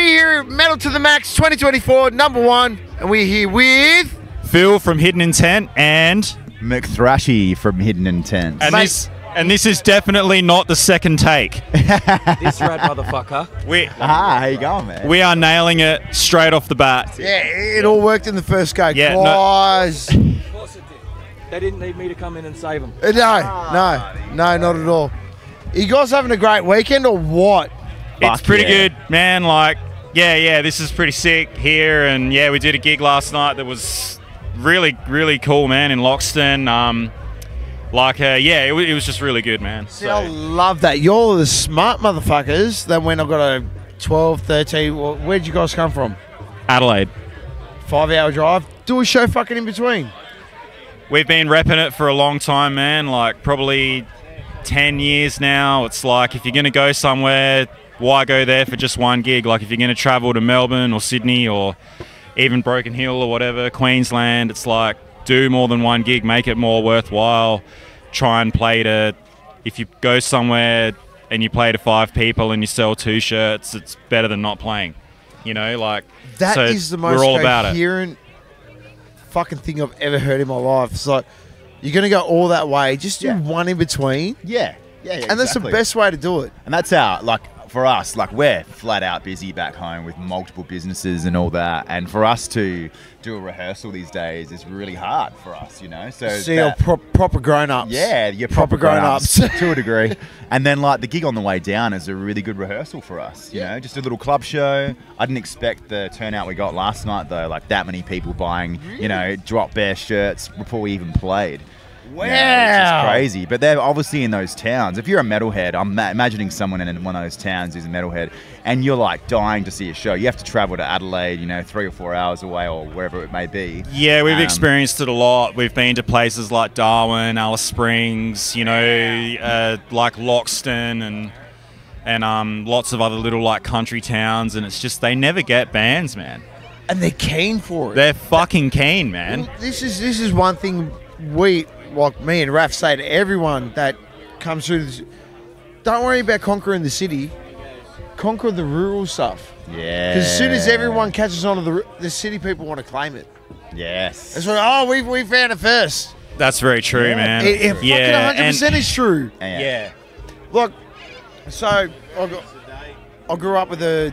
here at Metal to the Max 2024, #1, and we're here with Phil from Hidden Intent and McThrashy from Hidden Intent. And this is definitely not the second take. This rad motherfucker. How you going, man? We are nailing it straight off the bat. Yeah, it all worked in the first go. Yeah, guys. Of course it did. They didn't need me to come in and save them. No, not at all. You guys having a great weekend or what? It's pretty good, man. Like, yeah, this is pretty sick here. And yeah, we did a gig last night that was really, really cool, man, in Loxton. It was just really good, man. See, I love that. You're the smart motherfuckers that when I got a 12, 13, where'd you guys come from? Adelaide. 5-hour drive. Do a show fucking in between. We've been repping it for a long time, man. Like, probably 10 years now. It's like, if you're going to go somewhere, why go there for just one gig? Like, if you're going to travel to Melbourne or Sydney or even Broken Hill or whatever, Queensland, it's like, do more than one gig, make it more worthwhile. Try and play to, if you go somewhere and you play to 5 people and you sell 2 shirts, it's better than not playing. You know, like, that is the most coherent fucking thing I've ever heard in my life. It's like, you're going to go all that way, just do one in between. Yeah, and that's the best way to do it. And that's how, like, for us, like, we're flat out busy back home with multiple businesses and all that. And for us to do a rehearsal these days is really hard for us, you know? So see, proper grown-ups. Yeah, you're proper grown-ups to a degree. And then, like, the gig on the way down is a really good rehearsal for us, you know? Just a little club show. I didn't expect the turnout we got last night, though. Like, that many people buying, you know, drop bear shirts before we even played. Wow. Yeah, it's crazy. But they're obviously in those towns. If you're a metalhead, I'm imagining someone in one of those towns who's a metalhead, and you're like dying to see a show. You have to travel to Adelaide, you know, 3 or 4 hours away or wherever it may be. Yeah, we've experienced it a lot. We've been to places like Darwin, Alice Springs, you know, like Loxton and lots of other little like country towns, and it's just they never get bands, man. And they're keen for it. They're fucking keen, man. Well, this is one thing we, like me and Raph, say to everyone that comes through this: don't worry about conquering the city, conquer the rural stuff. Yeah. Because as soon as everyone catches on to the city, people want to claim it. Yes. It's like, we found it first. That's very true, man. It fucking 100% is true. Yeah. Look, so I grew up with a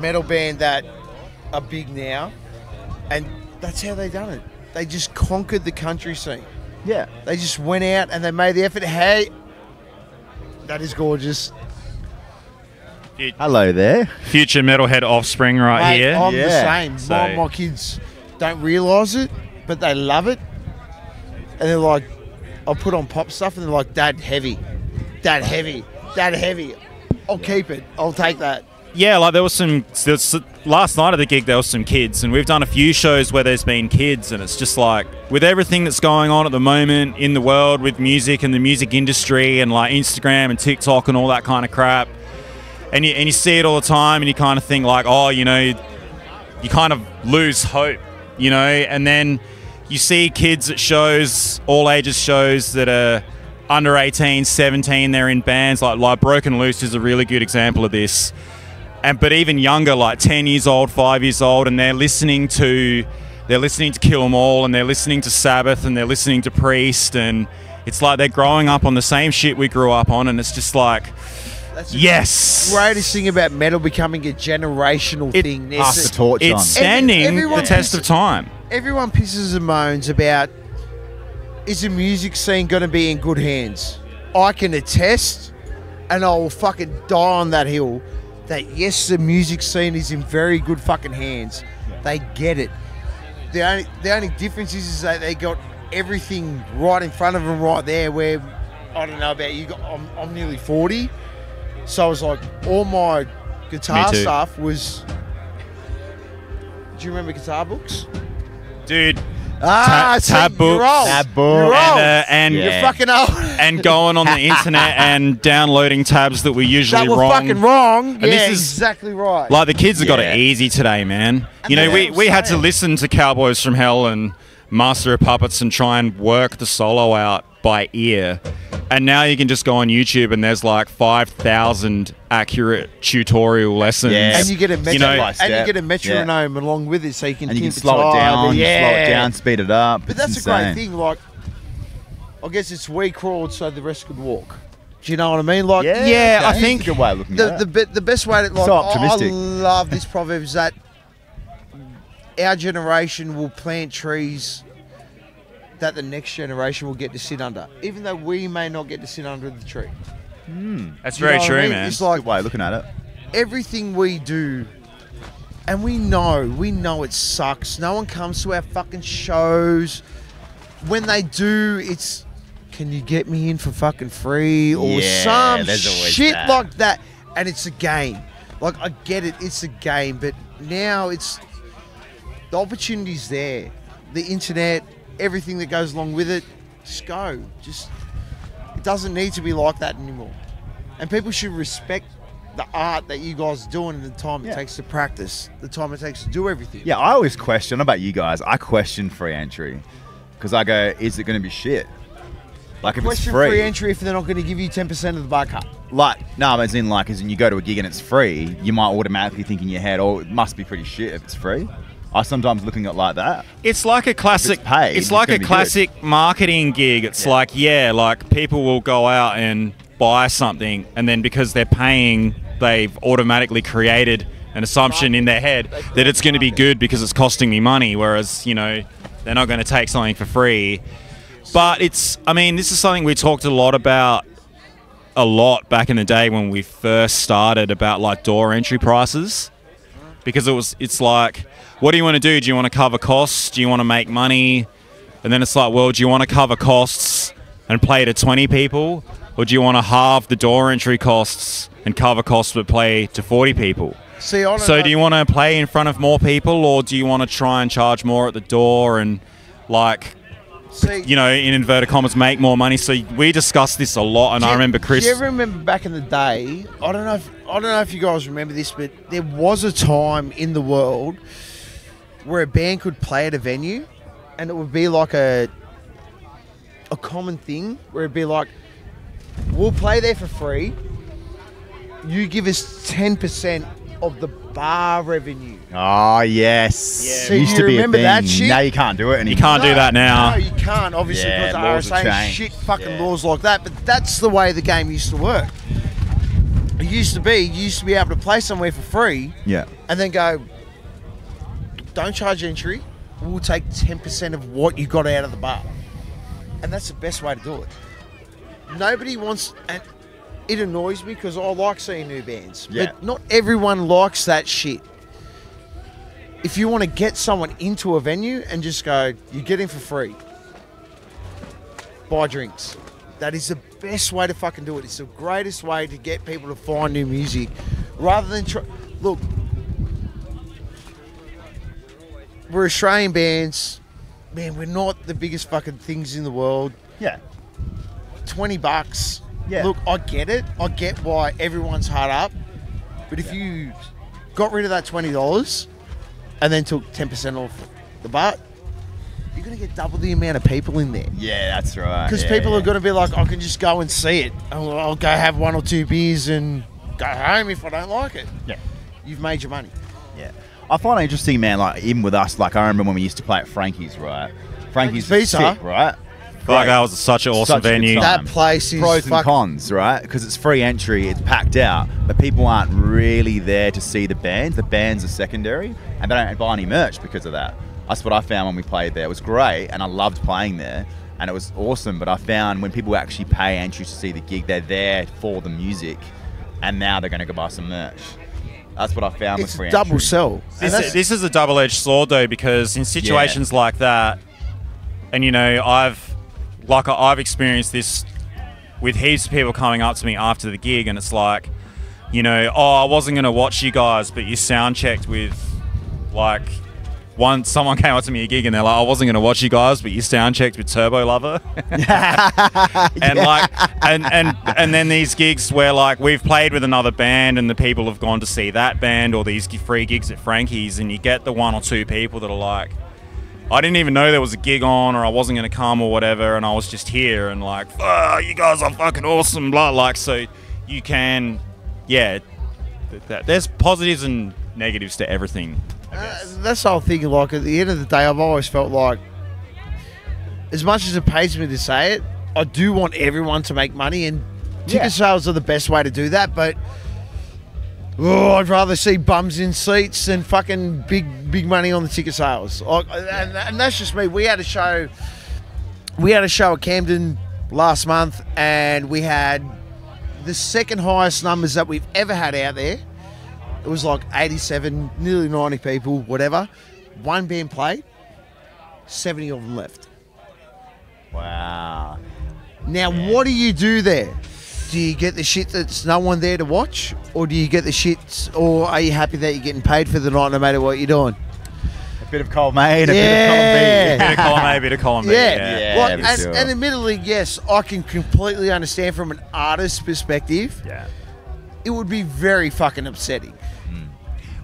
metal band that are big now, and that's how they done it. They just conquered the country scene. Yeah. They just went out and they made the effort. Hey, that is gorgeous. Hello there. Future metalhead offspring right here. I'm the same. So my kids don't realise it, but they love it. And they're like, I'll put on pop stuff and they're like, Dad, heavy. Dad, heavy. Dad, heavy. I'll keep it. I'll take that. Yeah, like there was last night at the gig there was some kids, and we've done a few shows where there's been kids, and it's just like, with everything that's going on at the moment in the world with music and the music industry and like Instagram and TikTok and all that kind of crap, and you see it all the time, and you kind of think like, oh, you know, you kind of lose hope, you know, and then you see kids at shows, all ages shows that are under 18, 17, they're in bands, like Broken Loose is a really good example of this. But even younger, like 10 years old, 5 years old, and they're listening to Kill 'Em All, and they're listening to Sabbath, and they're listening to Priest, and it's like they're growing up on the same shit we grew up on, and it's just like, that's yes. The greatest thing about metal becoming a generational thing. Pass the torch on. It's standing the test of time. Everyone pisses and moans about, is the music scene going to be in good hands? I can attest, and I will fucking die on that hill, that yes, the music scene is in very good fucking hands. They get it. The only difference is that they got everything right in front of them right there, where, I don't know about you, I'm nearly 40, so I was like, all my guitar stuff was, do you remember guitar books? Dude, tab books. Tab books. And you're fucking old. And going on the internet and downloading tabs that were usually that were fucking wrong. And yeah, this is exactly right. Like, the kids have got it easy today, man. And you know, we had to listen to Cowboys from Hell and Master of Puppets and try and work the solo out by ear. And now you can just go on YouTube and there's like 5,000 accurate tutorial lessons. Yeah. And you get a metronome, Step by and you step. get a metronome along with it, so you can And you can keep slow it down, slow Yeah. it down, speed it up. But It's that's a great insane. thing. Like, I guess it's we crawled so the rest could walk. Do you know what I mean? Like, Yeah, okay. I think That's a good way of looking at it. the best way to like. So I optimistic. love this proverb is that our generation will plant trees that the next generation will get to sit under, even though we may not get to sit under the tree. That's You know very what I true, mean? man. It's like Good way of looking at it. everything we do, and we know it sucks. No one comes to our fucking shows. When they do, it's, can you get me in for fucking free or Yeah, some there's always shit that. like that. And it's a game. Like, I get it, it's a game, but now it's, the opportunity's there. The internet, everything that goes along with it, just go. Just, it doesn't need to be like that anymore. And people should respect the art that you guys are doing and the time it takes to practice, the time it takes to do everything. Yeah, I always question, I don't know about you guys, I question free entry. Because I go, is it going to be shit? Like if it's Question free. free entry if they're not going to give you 10% of the bar cut. Like, no, as in you go to a gig and it's free, you might automatically think in your head, oh, it must be pretty shit if it's free. I sometimes looking at it like that. It's like a classic. If it's paid, it's like it's a gonna be classic marketing gig. It's like people will go out and buy something, and then because they're paying, they've automatically created an assumption in their head that it's going to be good because it's costing me money. Whereas they're not going to take something for free. But this is something we talked a lot about back in the day when we first started about like door entry prices, because it's like, what do you want to do? Do you want to cover costs? Do you want to make money? And then it's like, well, do you want to cover costs and play to 20 people? Or do you want to halve the door entry costs and cover costs but play to 40 people? See, I don't So know. do you want to play in front of more people, or do you want to try and charge more at the door and like, See, in inverted commas, make more money? So we discussed this a lot, and I remember Chris. Do you ever remember back in the day? I don't know if you guys remember this, but there was a time in the world where a band could play at a venue, and it would be like a common thing where it'd be like, we'll play there for free. You give us 10% of the bar revenue. Oh, yes. So Used you to be a remember thing. that shit? Now you can't do it anymore. You can't do that now. No, you can't, obviously, Yeah, because laws the have RSA changed. shit fucking Yeah. laws like that. But that's the way the game used to work. It used to be, you used to be able to play somewhere for free Yeah. and then go, don't charge entry, we'll take 10% of what you got out of the bar. And that's the best way to do it. Nobody wants, and it annoys me because I like seeing new bands, Yeah. but not everyone likes that shit. If you want to get someone into a venue and just go, you get in for free, buy drinks. That is the best way to fucking do it. It's the greatest way to get people to find new music, rather than look. We're Australian bands, man. We're not the biggest fucking things in the world. Yeah. $20. Yeah. Look, I get it. I get why everyone's hard up. But if you got rid of that $20 and then took 10% off the bar, you're going to get double the amount of people in there. Yeah, that's right. Because Yeah, people yeah. are going to be like, I can just go and see it. I'll go have one or two beers and go home if I don't like it. Yeah. You've made your money. Yeah. I find it interesting, man, like, even with us, like, I remember when we used to play at Frankie's, right? Frankie's was Pizza. sick, right? Fuck, that was such an awesome Such a good venue. time. That place is Pros and cons, right? Because it's free entry, it's packed out, but people aren't really there to see the band. The bands are secondary, and they don't buy any merch because of that. That's what I found when we played there. It was great, and I loved playing there, and it was awesome. But I found when people actually pay entry to see the gig, they're there for the music, and now they're going to go buy some merch. That's what I found It's with free a double entry. sell. And that's- This is a double-edged sword, though, because in situations like that, and I've experienced this with heaps of people coming up to me after the gig, and it's like, I wasn't going to watch you guys, but you sound checked with, like, someone came up to me a gig and they're like, I wasn't going to watch you guys, but you sound checked with Turbo Lover. And then these gigs where like we've played with another band and the people have gone to see that band, or these free gigs at Frankie's, and you get the one or two people that are like, I didn't even know there was a gig on, or I wasn't going to come or whatever, and I was just here and like, you guys are fucking awesome, blah, like, so you can, there's positives and negatives to everything, I guess. That's the whole thing. Like, at the end of the day, I've always felt like, as much as it pays me to say it, I do want everyone to make money, and ticket sales are the best way to do that, but I'd rather see bums in seats than fucking big money on the ticket sales. And that's just me. We had a show at Camden last month, and we had the second highest numbers that we've ever had out there. It was like 87, nearly 90 people, whatever. One band played, 70 of them left. Wow. Now, what do you do there? Do you get the shit that's no one there to watch? Or do you get the shit, or are you happy that you're getting paid for the night no matter what you're doing? A bit of column A and a bit of column B. Bit of column A, bit of column B. Yeah. Yeah, Like, and admittedly, yes, I can completely understand from an artist's perspective. Yeah. It would be very fucking upsetting.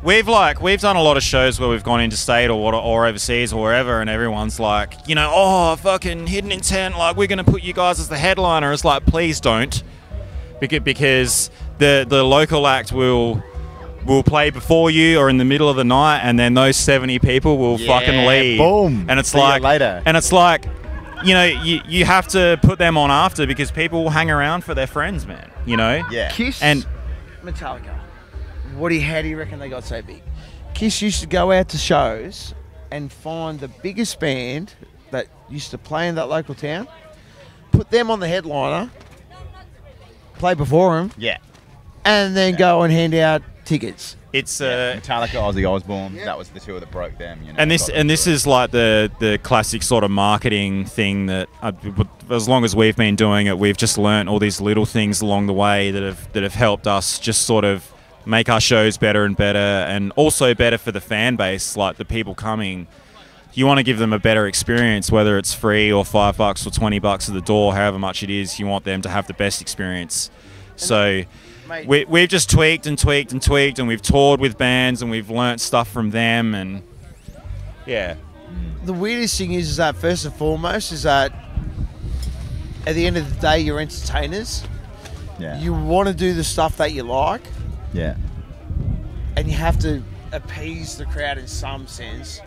We've done a lot of shows where we've gone interstate or overseas or wherever, and everyone's like, fucking Hidden Intent, like, we're going to put you guys as the headliner. It's like, please don't. Because the local act will play before you or in the middle of the night, and then those 70 people will fucking leave. Boom. And it's See you like later. And it's like, you have to put them on after, because people will hang around for their friends, man. Yeah. Kiss And Metallica. How do you reckon they got so big? Kiss used to go out to shows and find the biggest band that used to play in that local town, put them on the headliner, play before them, and then go and hand out tickets. it's Metallica, Ozzy Osbourne. That was the two that broke them. And this is like the classic sort of marketing thing that as long as we've been doing it, we've just learnt all these little things along the way that have helped us just sort of make our shows better and better, and also better for the fan base, like the people coming. You want to give them a better experience, whether it's free or $5 or $20 at the door, however much it is. You want them to have the best experience. So we've just tweaked and tweaked and tweaked, and we've toured with bands, and we've learnt stuff from them, and The weirdest thing is that first and foremost is that at the end of the day, you're entertainers. Yeah. You want to do the stuff that you like, and you have to appease the crowd in some sense.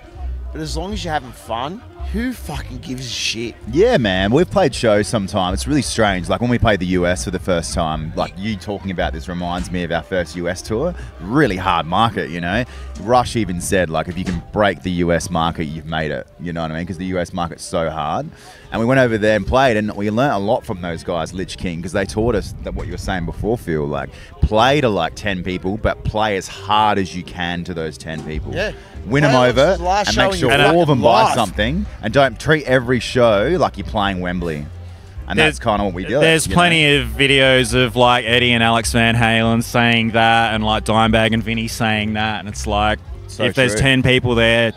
But as long as you're having fun, who fucking gives a shit? Yeah, man. We've played shows sometime. It's really strange. Like when we played the US for the first time, like you talking about this reminds me of our first US tour. Really hard market, Rush even said, like, if you can break the US market, you've made it. You know what I mean? Because the US market's so hard. And we went over there and played, and we learnt a lot from those guys, Lich King, because they taught us that what you were saying before, Phil, like, play to like 10 people, but play as hard as you can to those 10 people. Yeah. Win them over and make sure all of them buy something, and don't treat every show like you're playing Wembley. And that's kind of what we do. There's plenty of videos of like Eddie and Alex Van Halen saying that, and like Dimebag and Vinny saying that, and it's like, if there's 10 people there,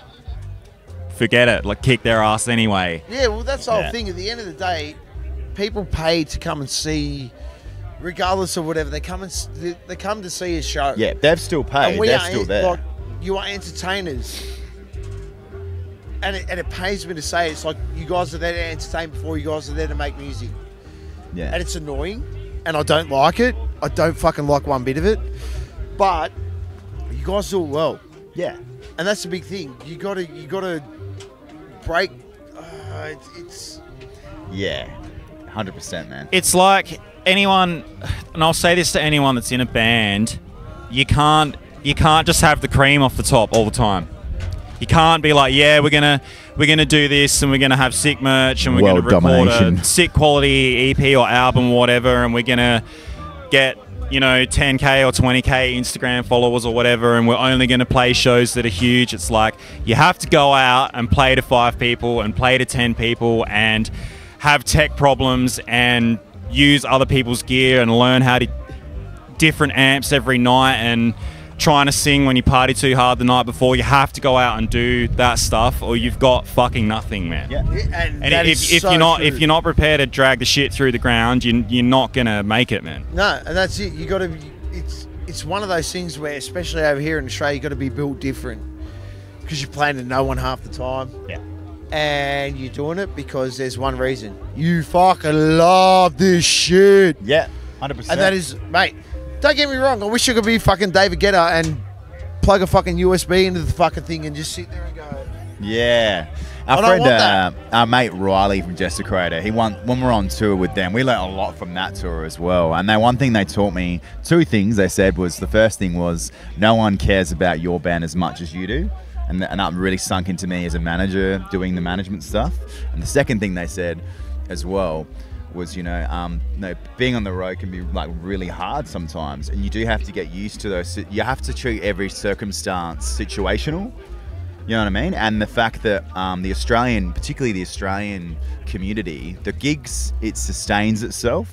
forget it. Like, kick their ass anyway. Yeah, well, that's the whole thing. At the end of the day, people pay to come and see, regardless of whatever. They come to see a show. Yeah, they've still paid. They're still there. Like, you are entertainers. And it pains me to say, it's like, you guys are there to entertain before you guys are there to make music. Yeah. And it's annoying, and I don't like it. I don't fucking like one bit of it. But you guys do it well. Yeah. And that's the big thing. You gotta break. It's. Yeah, 100%, man. It's like anyone, and I'll say this to anyone that's in a band, you can't just have the cream off the top all the time. You can't be like, we're gonna do this, and we're gonna have sick merch, and we're gonna record a sick quality EP or album or whatever, and we're gonna get 10k or 20k Instagram followers or whatever, and we're only going to play shows that are huge. It's like, you have to go out and play to 5 people and play to 10 people and have tech problems and use other people's gear and learn how to different amps every night, and trying to sing when you party too hard the night before. You have to go out and do that stuff, or you've got fucking nothing, man. Yeah. And if you're not prepared to drag the shit through the ground, you're not gonna make it, man. No, and that's it. You got to. It's one of those things where, especially over here in Australia, you got to be built different, because you're playing to no one half the time. Yeah. and you're doing it because there's one reason. You fucking love this shit. Yeah, 100%. And that is, mate, don't get me wrong. I wish I could be fucking David Guetta and plug a fucking USB into the fucking thing and just sit there and go. Yeah. Our friend, our mate Riley from Desecrator, when we're on tour with them, we learnt a lot from that tour as well. And one thing they taught me, two things they said was, the first thing was, no one cares about your band as much as you do. And that really sunk into me as a manager doing the management stuff. And the second thing they said as well was, being on the road can be like really hard sometimes. And you do have to get used to those. You have to treat every circumstance situational. You know what I mean? And the fact that particularly the Australian community, the gigs, it sustains itself.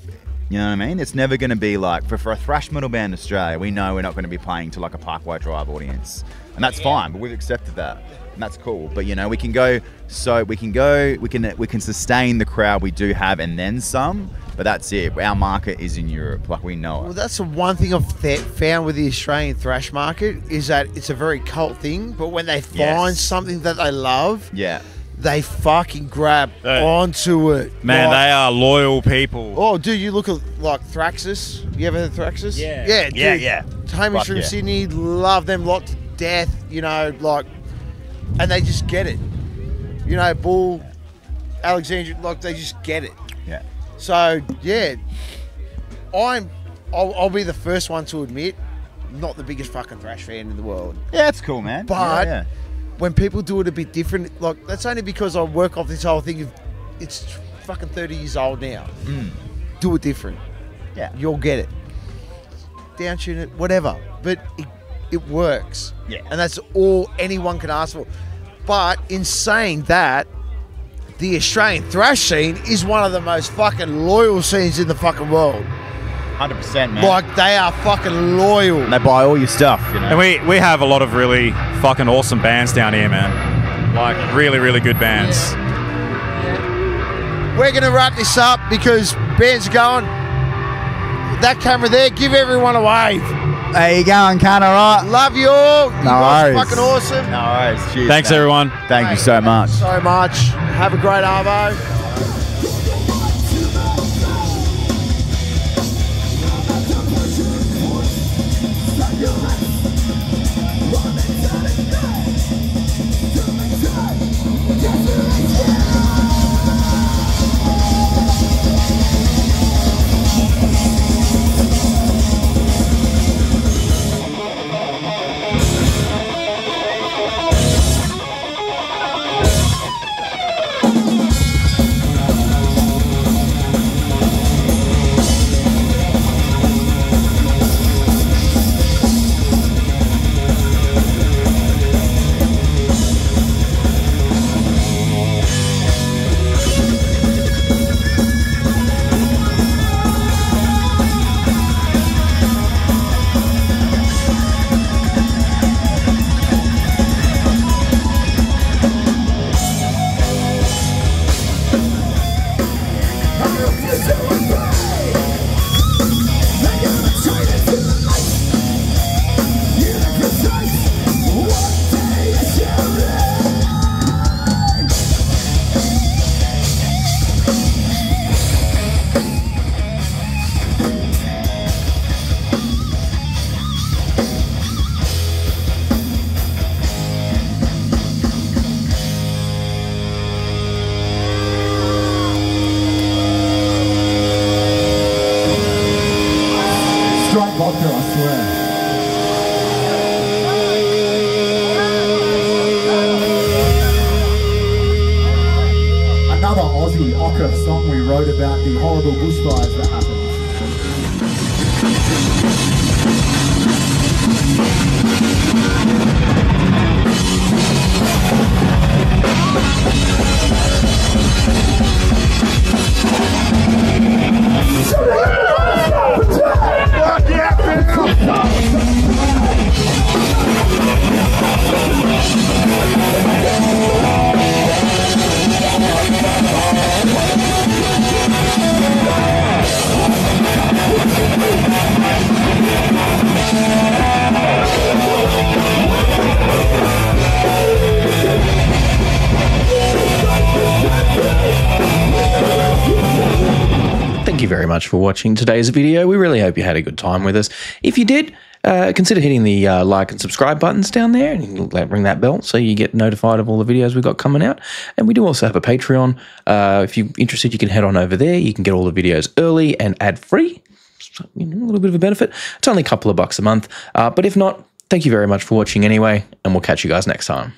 You know what I mean? It's never going to be like, for a thrash metal band in Australia, we know we're not going to be playing to like a Parkway Drive audience. And that's fine, but we've accepted that. And that's cool. But we can sustain the crowd we do have and then some. But that's it. Our market is in Europe, like we know it. Well, that's the one thing I've found with the Australian thrash market is that it's a very cult thing. But when they find something that they love, they fucking grab onto it. Man, they are loyal people. Oh, dude, you look at like Thraxis. You ever heard of Thraxis? Yeah. Yeah, dude. Yeah. Hamish from Sydney, love them lot to death. And they just get it. Bull, Alexandria, they just get it. Yeah. So yeah, I'll be the first one to admit, not the biggest fucking thrash fan in the world. Yeah, it's cool, man. But when people do it a bit different, that's only because I work off this whole thing of it's fucking 30 years old now. Do it different. Yeah, you'll get it. Downtune it, whatever. But it works. Yeah, and that's all anyone can ask for. But in saying that, the Australian thrash scene is one of the most fucking loyal scenes in the fucking world. 100%, man. Like, they are fucking loyal. And they buy all your stuff, And we have a lot of really fucking awesome bands down here, man. Like, really, really good bands. Yeah. We're going to wrap this up because bands are going. That camera there, give everyone a wave. There you going, Connor, right? Love you all. You guys are fucking awesome. No worries. Cheers. Thanks, everyone. Thank you so much. So much. Have a great Arvo. Song we wrote about the horrible bushfires that happened. thank you very much for watching today's video. We really hope you had a good time with us. If you did, consider hitting the like and subscribe buttons down there and ring that bell so you get notified of all the videos we've got coming out. And we do also have a Patreon. If you're interested, you can head on over there. You can get all the videos early and ad-free. So, a little bit of a benefit. It's only a couple of bucks a month. But if not, thank you very much for watching anyway, and we'll catch you guys next time.